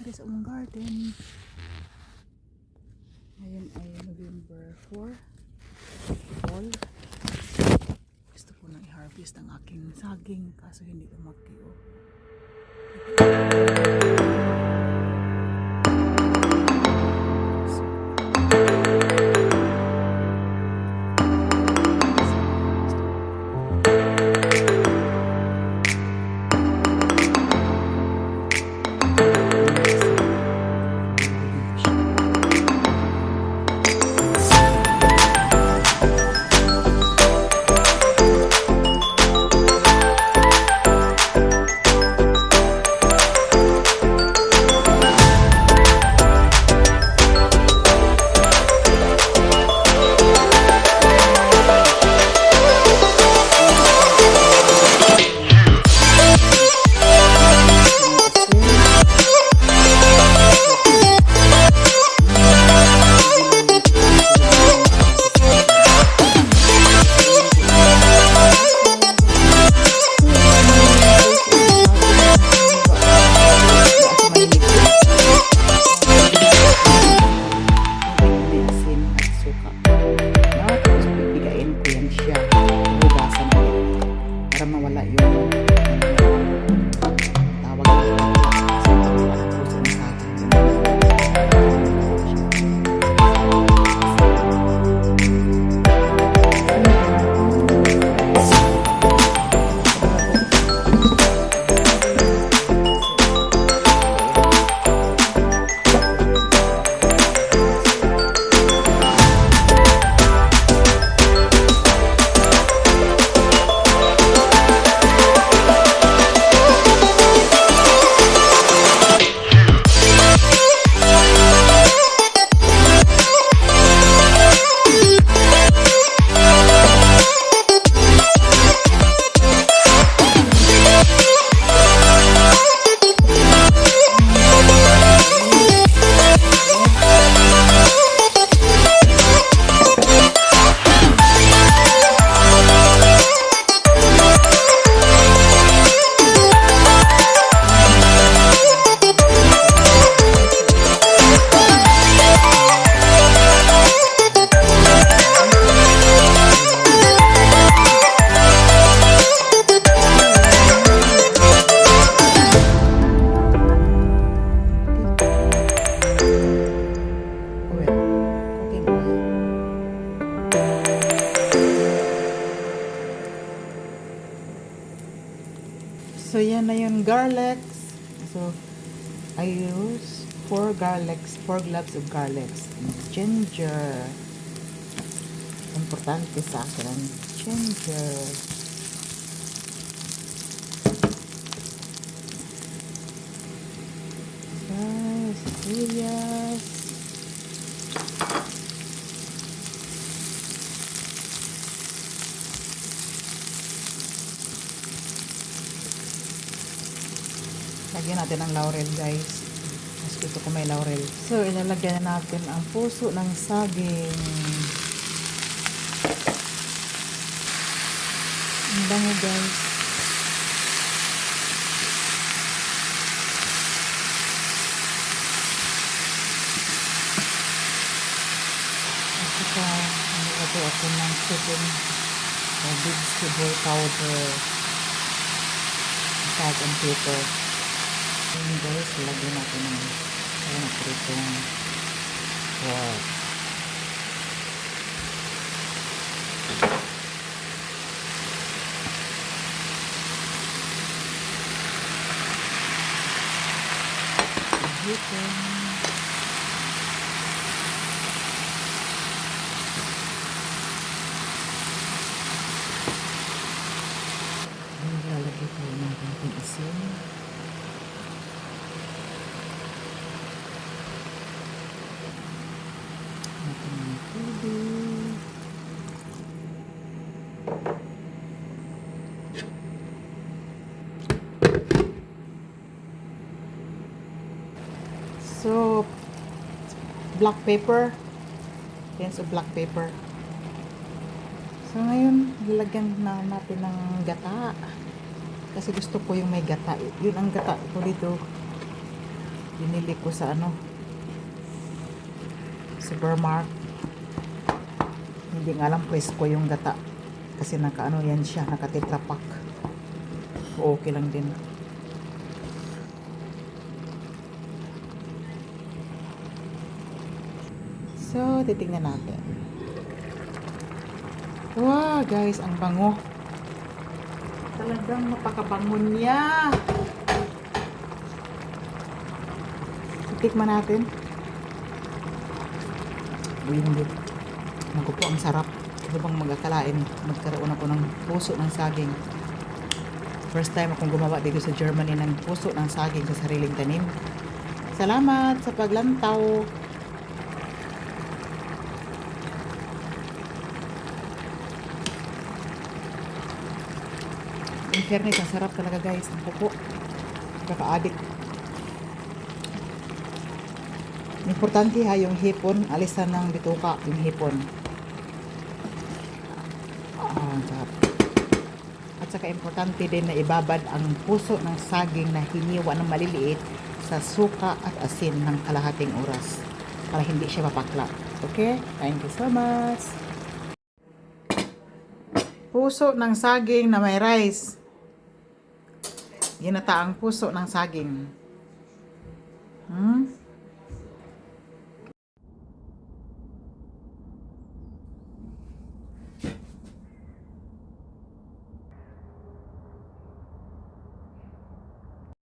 dito sa among garden. Ngayon ay November 4. Fall. Gusto ko nang i-harvest ang aking saging kaso hindi lumaki. So yan na yung garlic. So I use 4 gloves of garlic. Ginger. Importante sa akin ang ginger. Sibuyas. Lagyan natin ang laurel, guys. Mas gusto ko may laurel. So, ilalagyan na natin ang puso ng saging. Ang bango, guys. At saka, nilagay ako ng chicken or vegetable powder, salt and pepper. Ngayon guys, lagyan natin ng pritong pork. Lalagay tayo ng konting asin. So, black pepper. Yan, so black pepper. So, ngayon, lalagyan na natin ng gata. Kasi gusto ko yung may gata. Yun ang gata ko dito. Binili ko sa ano, supermarket. Hindi nga alam presko yung gata. Kasi naka ano yan siya, naka tetra pack. Okay lang din. So, titingnan natin. Wow, guys, ang bango. Talagang napakabango niya. Tikman natin. Uy, hindi. Naku po, ang sarap. Ano bang mag-akalain? Magkaroon ako ng puso ng saging. First time akong gumawa dito sa Germany ng puso ng saging sa sariling tanim. Salamat sa paglantaw. In fairness, ang sarap talaga guys. Ang pupo. Kaka-addict. Importante ha, yung hipon. Alisan ng bituka yung hipon. Ang sarap. At saka importante din na ibabad ang puso ng saging na hiniwa ng maliliit sa suka at asin ng kalahating oras para hindi siya mapakla. Okay? Thank you so much. Puso ng saging na may rice. Ginataang puso ng saging.